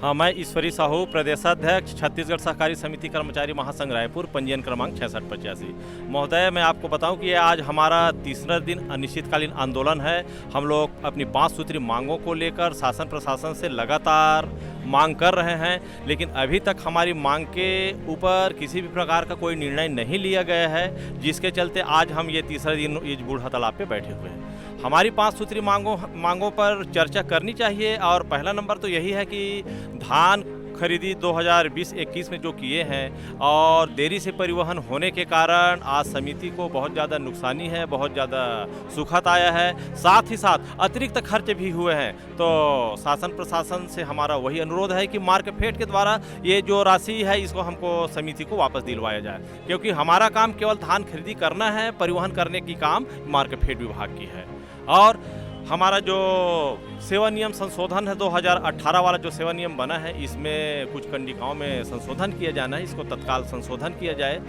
हाँ, मैं ईश्वरी साहू, प्रदेशाध्यक्ष छत्तीसगढ़ सहकारी समिति कर्मचारी महासंघ रायपुर, पंजीयन क्रमांक 6685। महोदय, मैं आपको बताऊं कि ये आज हमारा तीसरा दिन अनिश्चितकालीन आंदोलन है। हम लोग अपनी 5 सूत्री मांगों को लेकर शासन प्रशासन से लगातार मांग कर रहे हैं, लेकिन अभी तक हमारी मांग के ऊपर किसी भी प्रकार का कोई निर्णय नहीं लिया गया है, जिसके चलते आज हम ये तीसरा दिन इस बूढ़ा तालाब पे बैठे हुए हैं। हमारी 5 सूत्री मांगों पर चर्चा करनी चाहिए और पहला नंबर तो यही है कि धान खरीदी 2020-21 में जो किए हैं और देरी से परिवहन होने के कारण आज समिति को बहुत ज़्यादा नुकसानी है, बहुत ज़्यादा सुखद आया है। साथ ही साथ अतिरिक्त खर्च भी हुए हैं। तो शासन प्रशासन से हमारा वही अनुरोध है कि मार्कफेड के द्वारा ये जो राशि है इसको हमको समिति को वापस दिलवाया जाए, क्योंकि हमारा काम केवल धान खरीदी करना है, परिवहन करने की काम मार्कफेड विभाग की है। और हमारा जो सेवा नियम संशोधन है 2018 वाला जो सेवा नियम बना है, इसमें कुछ कंडिकाओं में संशोधन किया जाना है, इसको तत्काल संशोधन किया जाए।